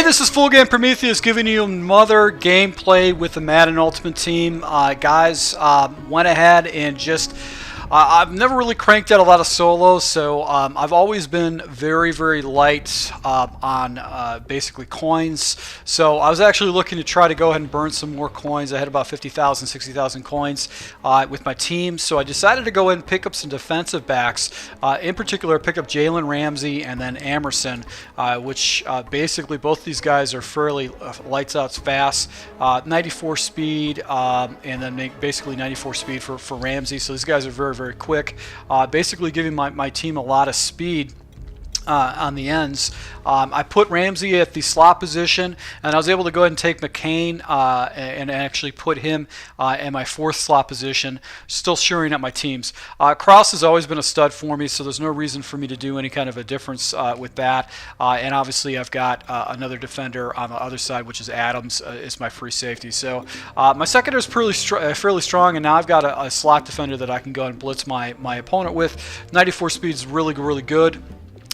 Hey, this is Full Game Prometheus giving you another gameplay with the Madden Ultimate Team. Guys, went ahead and just... I've never really cranked out a lot of solos, so I've always been very, very light on basically coins. So I was actually looking to try to go ahead and burn some more coins. I had about 50,000, 60,000 coins with my team. So I decided to go ahead and pick up some defensive backs. In particular, pick up Jalen Ramsey and then Emerson, which basically both these guys are fairly lights out fast. 94 speed and then basically 94 speed for Ramsey. So these guys are very, very quick, basically giving my team a lot of speed on the ends. I put Ramsey at the slot position, and I was able to go ahead and take McCain and actually put him in my fourth slot position, still shoring up my teams. Kraus has always been a stud for me, so there's no reason for me to do any kind of a difference with that. And obviously I've got another defender on the other side, which is Adams, is my free safety. So my secondary is fairly strong, and now I've got a slot defender that I can go and blitz my opponent with. 94 speed is really, really good.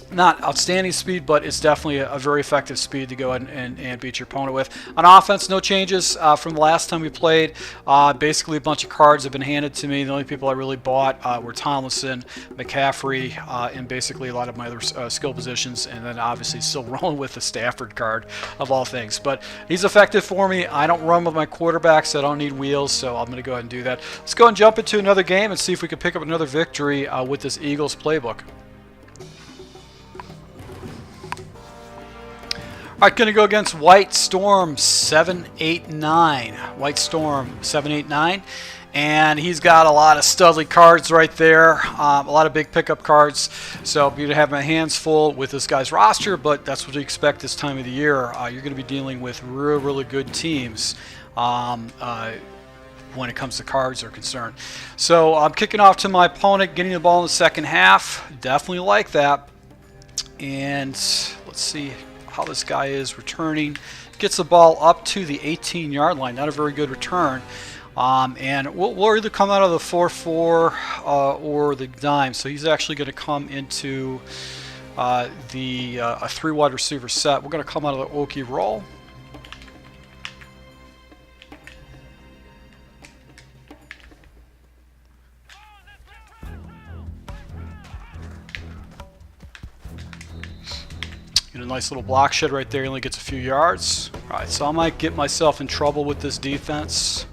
Not outstanding speed, but it's definitely a very effective speed to go ahead and beat your opponent with. On offense, no changes from the last time we played. Basically, a bunch of cards have been handed to me. The only people I really bought were Tomlinson, McCaffrey, and basically a lot of my other skill positions. And then obviously still rolling with the Stafford card of all things. But he's effective for me. I don't run with my quarterbacks. I don't need wheels, so I'm going to go ahead and do that. Let's go and jump into another game and see if we can pick up another victory with this Eagles playbook. All right, going to go against White Storm 789. White Storm 789. And he's got a lot of studly cards right there, a lot of big pickup cards. So I'm going to have my hands full with this guy's roster, but that's what you expect this time of the year. You're going to be dealing with really good teams when it comes to cards are concerned. So I'm kicking off to my opponent, getting the ball in the second half. Definitely like that. And let's see how this guy is returning. Gets the ball up to the 18-yard line. Not a very good return. And we'll either come out of the 4-4 or the dime. So he's actually going to come into a 3 wide receiver set. We're going to come out of the Okie roll. A nice little block shed right there. He only gets a few yards. All right, so I might get myself in trouble with this defense.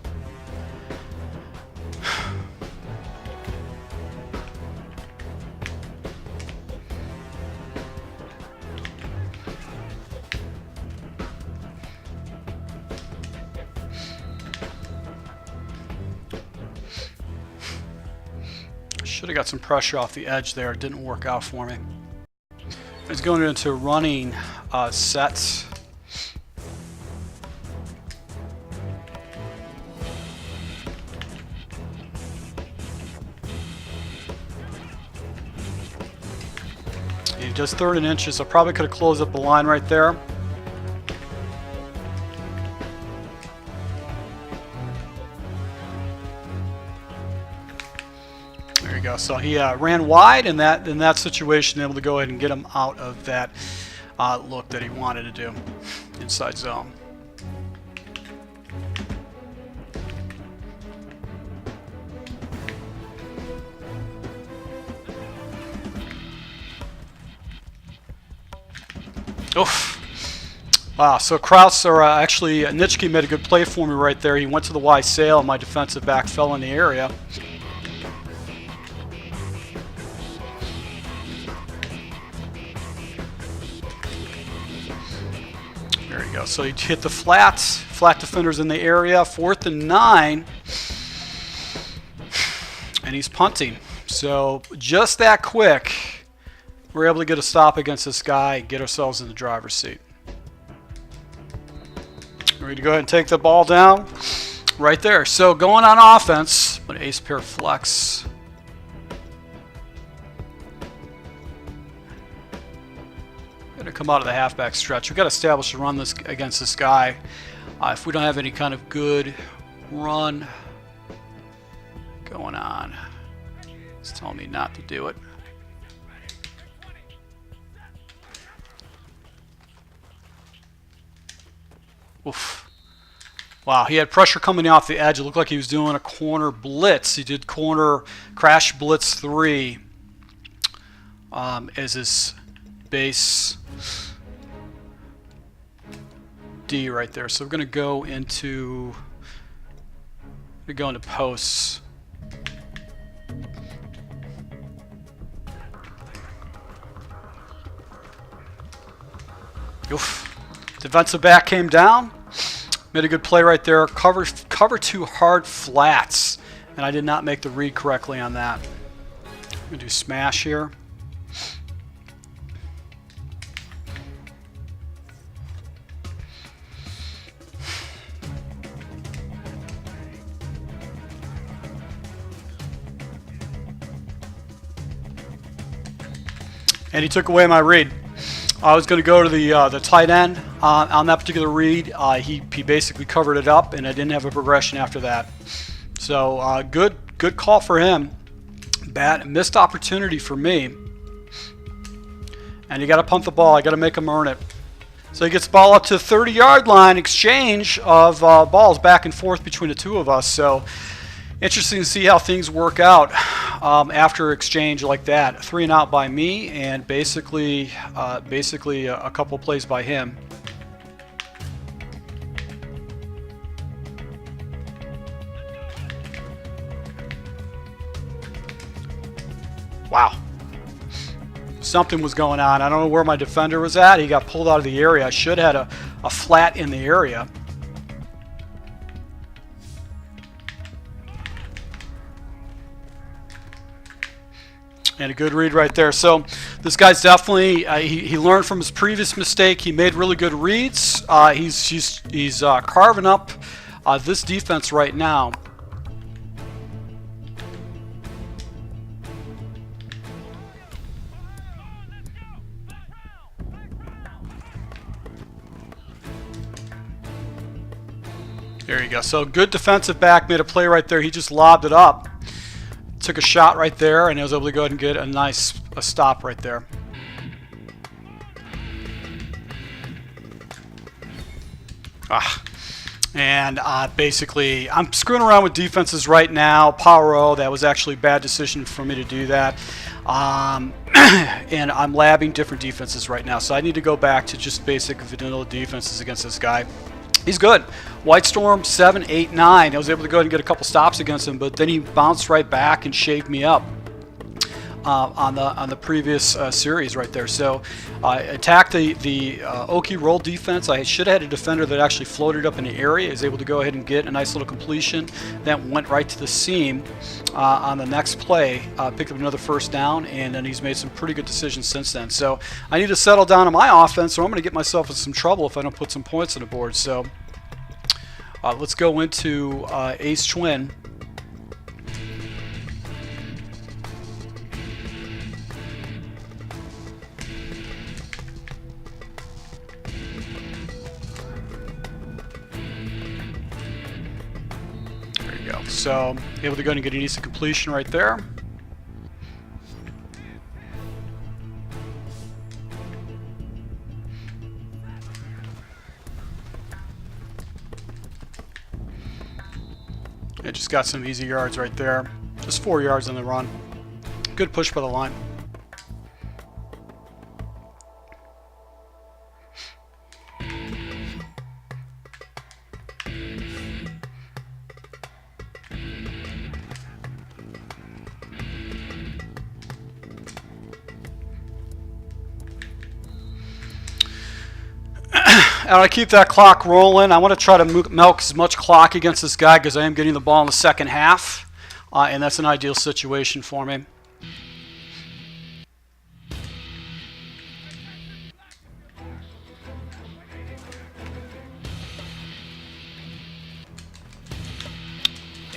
Should have got some pressure off the edge there. It didn't work out for me. He's going into running sets. He just 3rd and inches, so probably could have closed up the line right there. So he ran wide in that situation, able to go ahead and get him out of that look that he wanted to do, inside zone. Oof. Wow, so Kraus, or actually Nitschke made a good play for me right there. He went to the Y sail, and my defensive back fell in the area. There you go. So he hit the flat defenders in the area. 4th and 9. And he's punting. So just that quick, we're able to get a stop against this guy and get ourselves in the driver's seat. Ready to go ahead and take the ball down right there. So going on offense, an ace pair flex. Going to come out of the halfback stretch. We've got to establish a run against this guy. If we don't have any kind of good run going on, it's telling me not to do it. Oof. Wow, he had pressure coming off the edge. It looked like he was doing a corner blitz. He did corner crash blitz 3 as his base D right there. So we're going to go into posts. Oof. Defensive back came down. Made a good play right there. Cover 2 hard flats. And I did not make the read correctly on that. I'm going to do smash here. And he took away my read. I was going to go to the tight end on that particular read. He basically covered it up, and I didn't have a progression after that. So good call for him. Bad missed opportunity for me. And you got to punt the ball. I got to make him earn it. So he gets the ball up to the 30-yard line. Exchange of balls back and forth between the two of us. So interesting to see how things work out after exchange like that. 3 and out by me, and basically a couple plays by him. Wow. Something was going on. I don't know where my defender was at. He got pulled out of the area. I should have had a flat in the area. And a good read right there. So this guy's definitely he learned from his previous mistake. He made really good reads. He's carving up this defense right now. There you go. So good defensive back made a play right there. He just lobbed it up. Took a shot right there, and I was able to go ahead and get a nice stop right there. And basically, I'm screwing around with defenses right now. Power O, that was actually a bad decision for me to do that. And I'm labbing different defenses right now. So I need to go back to just basic vanilla defenses against this guy. He's good. White Storm 7, 8, 9. I was able to go ahead and get a couple stops against him, but then he bounced right back and shaved me up on the previous series right there. So I attacked the Okie roll defense. I should have had a defender that actually floated up in the area. I was able to go ahead and get a nice little completion that went right to the seam on the next play. Picked up another first down, and then he's made some pretty good decisions since then. So I need to settle down on my offense, or I'm going to get myself in some trouble if I don't put some points on the board. So let's go into Ace Twin. So able to go and get an easy completion right there. It just got some easy yards right there. Just 4 yards on the run. Good push by the line. And I keep that clock rolling. I want to try to milk as much clock against this guy because I am getting the ball in the second half. And that's an ideal situation for me.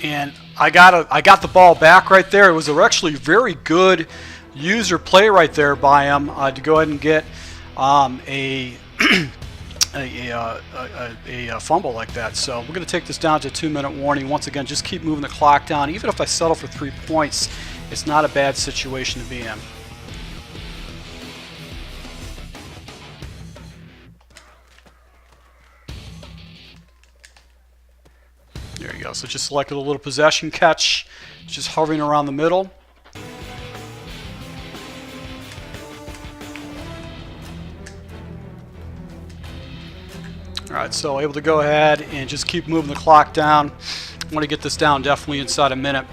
And I got the ball back right there. It was actually very good user play right there by him to go ahead and get a fumble like that. So we're going to take this down to a 2-minute warning. Once again, just keep moving the clock down. Even if I settle for 3 points, it's not a bad situation to be in. There you go. So just selected a little possession catch, just hovering around the middle. Alright, so able to go ahead and just keep moving the clock down. I want to get this down definitely inside a minute.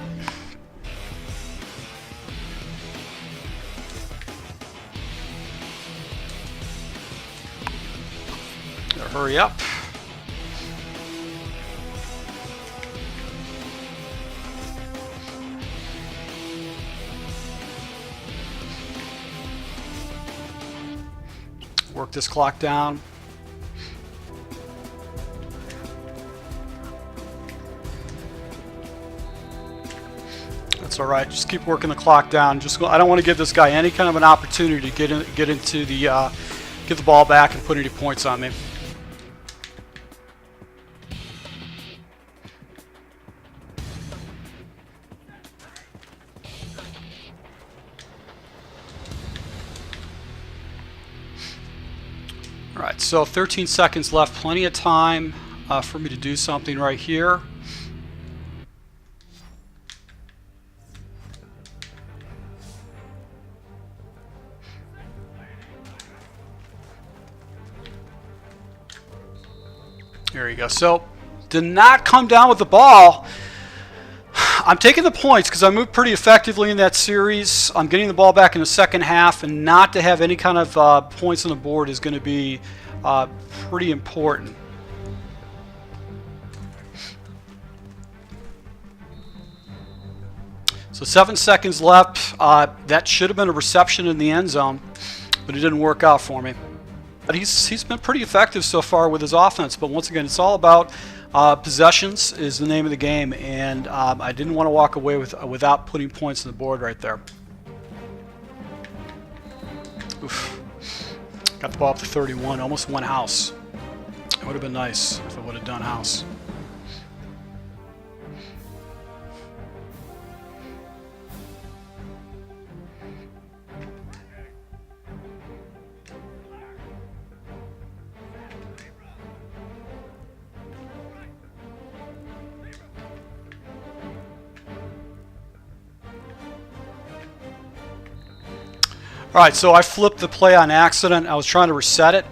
Gotta hurry up. Work this clock down. That's all right. Just keep working the clock down. I don't want to give this guy any kind of an opportunity to get the ball back and put any points on me. All right. So 13 seconds left. Plenty of time for me to do something right here. There you go. So, did not come down with the ball. I'm taking the points because I moved pretty effectively in that series. I'm getting the ball back in the second half, and not to have any kind of points on the board is going to be pretty important. So 7 seconds left. That should have been a reception in the end zone, but it didn't work out for me. But he's been pretty effective so far with his offense. But once again, it's all about possessions is the name of the game, and I didn't want to walk away without putting points on the board right there. Oof. Got the ball up to 31, almost one house. It would have been nice if I would have done house. All right, so I flipped the play on accident. I was trying to reset it,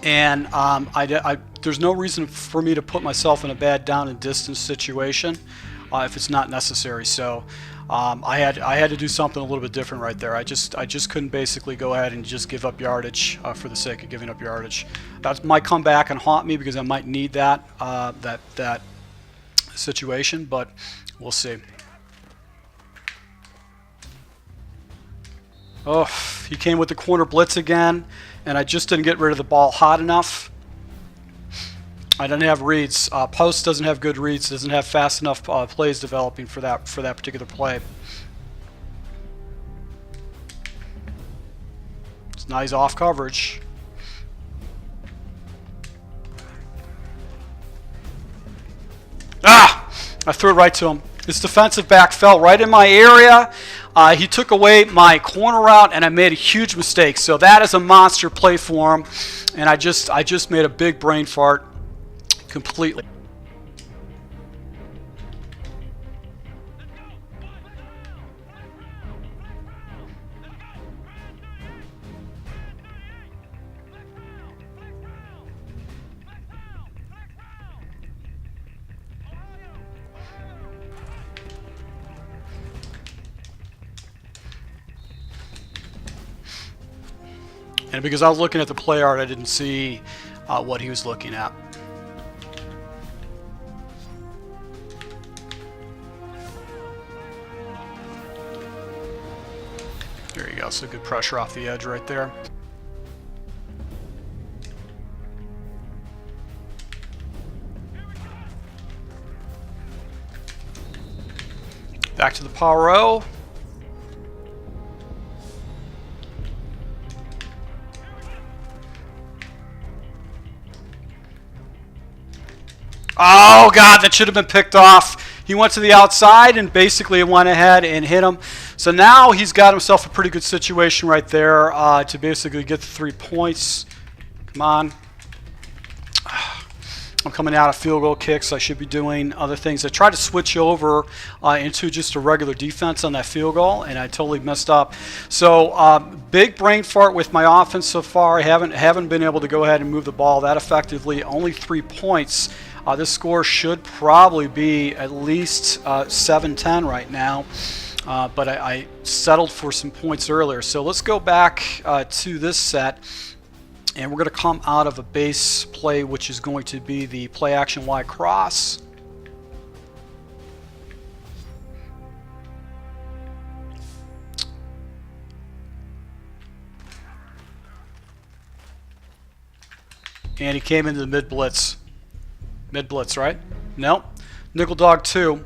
and there's no reason for me to put myself in a bad down and distance situation if it's not necessary. So I had to do something a little bit different right there. I just couldn't basically go ahead and just give up yardage for the sake of giving up yardage. That might come back and haunt me because I might need that that situation, but we'll see. Oh, he came with the corner blitz again, and I just didn't get rid of the ball hot enough. I didn't have reads. Post doesn't have good reads. Doesn't have fast enough plays developing for that particular play. It's nice off coverage. Ah! I threw it right to him. This defensive back fell right in my area. He took away my corner route, and I made a huge mistake. So that is a monster play for him, and I just made a big brain fart completely. And because I was looking at the play art, I didn't see what he was looking at. There you go. So good pressure off the edge right there. Back to the power O. Oh, God, that should have been picked off. He went to the outside and basically went ahead and hit him. So now he's got himself a pretty good situation right there to basically get the 3 points. Come on. I'm coming out of field goal kicks. I should be doing other things. I tried to switch over into just a regular defense on that field goal, and I totally messed up. So big brain fart with my offense so far. I haven't been able to go ahead and move the ball that effectively. Only 3 points. This score should probably be at least 7-10 right now. But I settled for some points earlier. So let's go back to this set. And we're going to come out of a base play, which is going to be the play action Y cross. And he came into the mid blitz. Mid blitz, right? No. Nickel dog 2.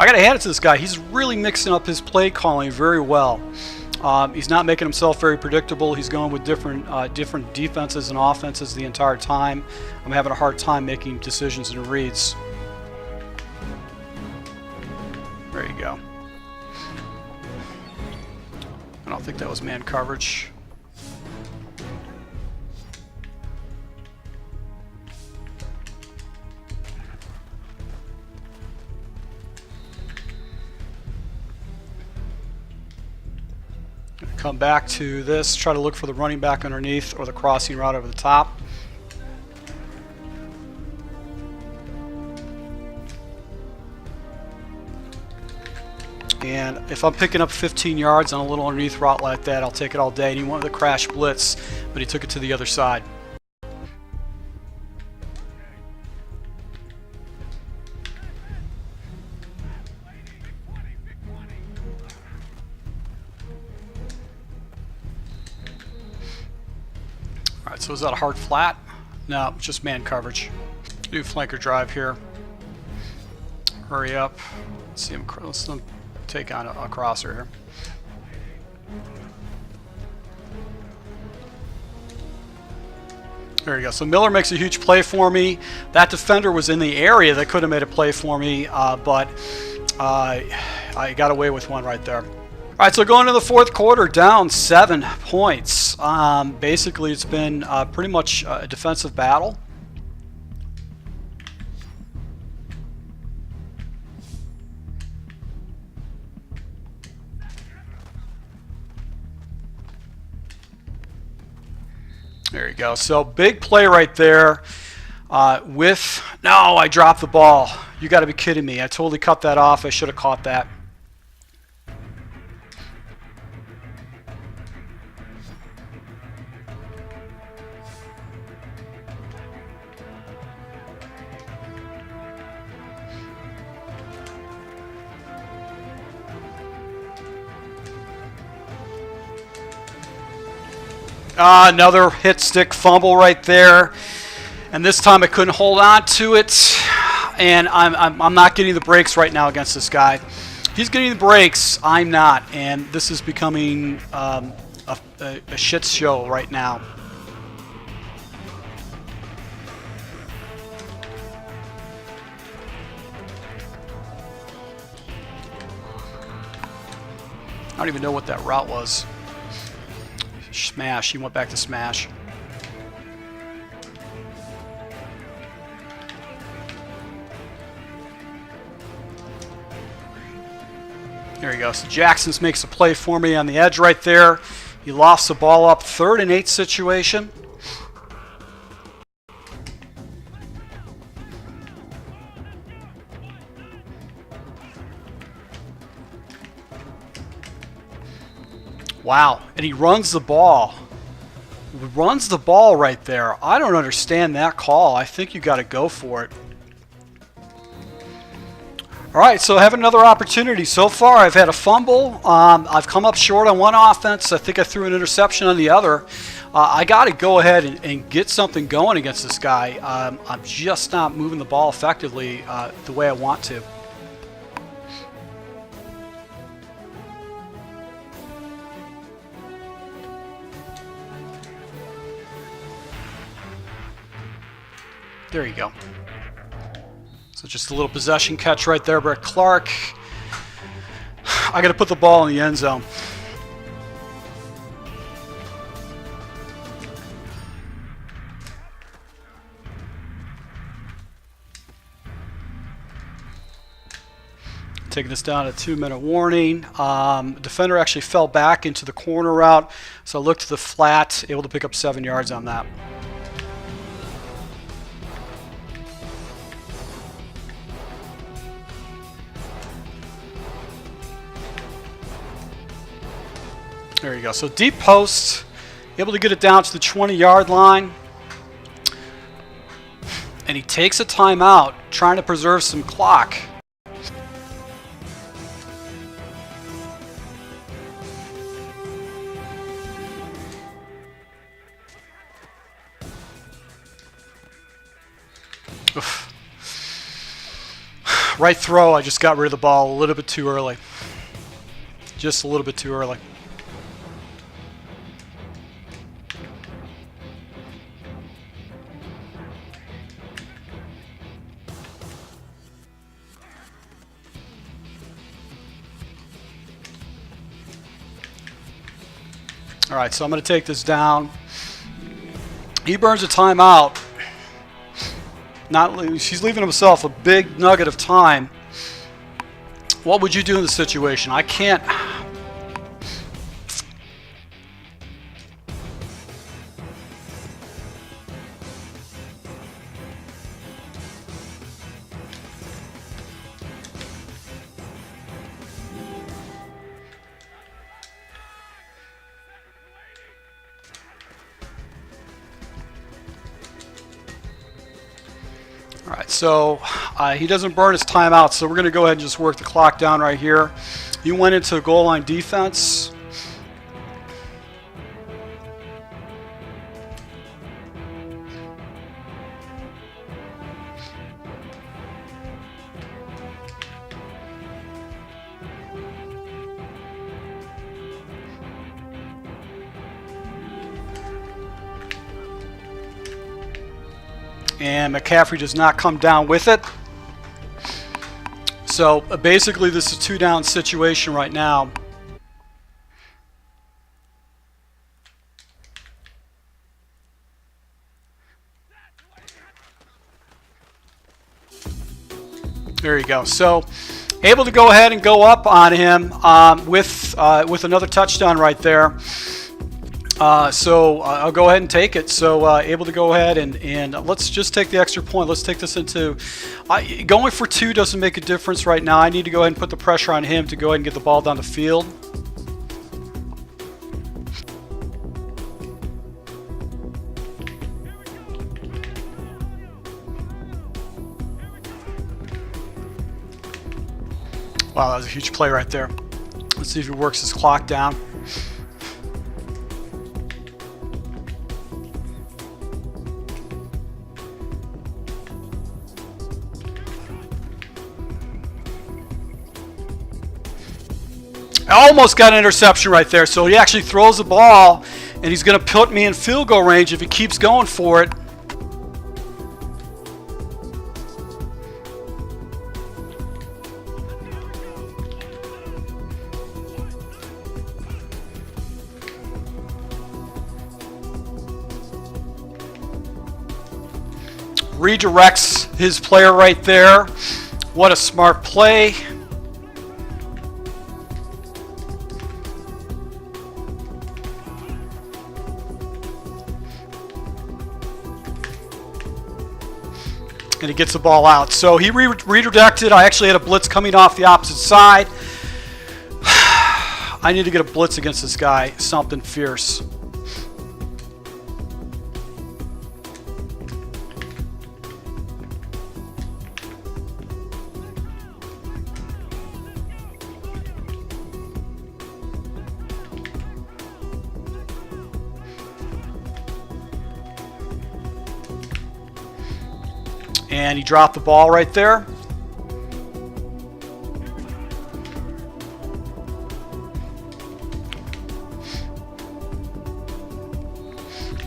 I got to hand it to this guy. He's really mixing up his play calling very well. He's not making himself very predictable. He's going with different defenses and offenses the entire time. I'm having a hard time making decisions and reads. There you go. I don't think that was man coverage. Come back to this, try to look for the running back underneath or the crossing route over the top. And if I'm picking up 15 yards on a little underneath route like that, I'll take it all day. And he wanted the crash blitz, but he took it to the other side. Alright, so is that a hard flat? No, just man coverage. Do flanker drive here. Hurry up. Let's see him. Let's take on a crosser here. There you go. So Miller makes a huge play for me. That defender was in the area that could have made a play for me, but I got away with one right there. All right, so going to the fourth quarter, down 7 points. Basically, it's been pretty much a defensive battle. There you go. So big play right there. No, I dropped the ball. You got to be kidding me. I totally cut that off. I should have caught that. Another hit stick fumble right there, and this time I couldn't hold on to it, and I'm not getting the breaks right now against this guy. He's getting the breaks, I'm not, and this is becoming a shit show right now. I don't even know what that route was. Smash. He went back to smash. There you go. So Jackson's makes a play for me on the edge right there. He lofts the ball up. 3rd and 8 situation. Wow, and he runs the ball. Runs the ball right there. I don't understand that call. I think you got to go for it. All right, so I have another opportunity. So far, I've had a fumble. I've come up short on one offense. I think I threw an interception on the other. I got to go ahead and get something going against this guy. I'm just not moving the ball effectively the way I want to. There you go. So just a little possession catch right there, Brett Clark. I got to put the ball in the end zone. Taking this down at 2-minute warning. Defender actually fell back into the corner route, so I looked to the flat, able to pick up 7 yards on that. There you go. So deep post, able to get it down to the 20-yard line. And he takes a timeout, trying to preserve some clock. Oof. Right throw, I just got rid of the ball a little bit too early. Just a little bit too early. All right, so I'm going to take this down. He burns a timeout. She's leaving himself a big nugget of time. What would you do in this situation? I can't. All right, so he doesn't burn his timeout, so we're going to go ahead and just work the clock down right here. You went into goal line defense. And McCaffrey does not come down with it. So basically this is a 2-down situation right now. There you go. So able to go ahead and go up on him with another touchdown right there. So I'll go ahead and take it. So able to go ahead and let's just take the extra point. Let's take this into going for 2 doesn't make a difference right now. I need to go ahead and put the pressure on him to go ahead and get the ball down the field. Wow, that was a huge play right there. Let's see if he works his clock down. Almost got an interception right there. So he actually throws the ball, and he's going to put me in field goal range if he keeps going for it. Redirects his player right there. What a smart play. And he gets the ball out. So he redirected. I actually had a blitz coming off the opposite side. I need to get a blitz against this guy. Something fierce. And he dropped the ball right there.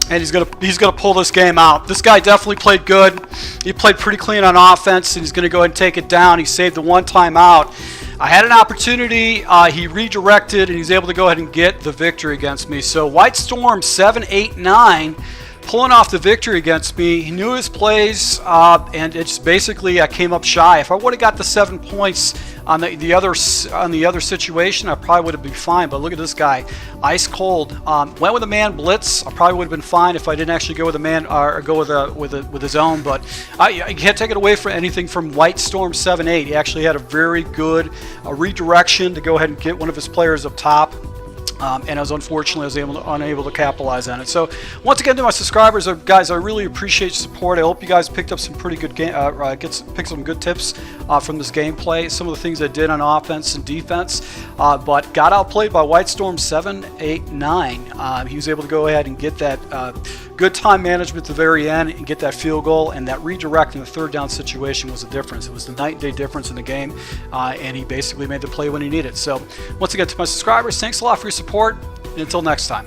And he's gonna pull this game out. This guy definitely played good. He played pretty clean on offense, and he's gonna go ahead and take it down. He saved the 1 timeout. I had an opportunity. He redirected, and he's able to go ahead and get the victory against me. So White Storm 7-8-9. Pulling off the victory against me. He knew his plays, and it's basically I came up shy. If I would have got the 7 points, On the other situation, I probably would have been fine. But look at this guy, ice cold. Went with a man blitz. I probably would have been fine if I didn't actually go with a man or go with his own. But I can't take it away from anything from White Storm 7-8. He actually had a very good redirection to go ahead and get one of his players up top. And unfortunately, I was unable to capitalize on it. So once again, to my subscribers, guys, I really appreciate your support. I hope you guys picked up some pretty good picked some good tips from this gameplay. Some of the things I did on offense and defense, but got outplayed by White Storm 7-8-9. He was able to go ahead and get that good time management at the very end and get that field goal, and that redirect in the third down situation was the difference. It was the night and day difference in the game, and he basically made the play when he needed. So once again, to my subscribers, thanks a lot for your support, and until next time.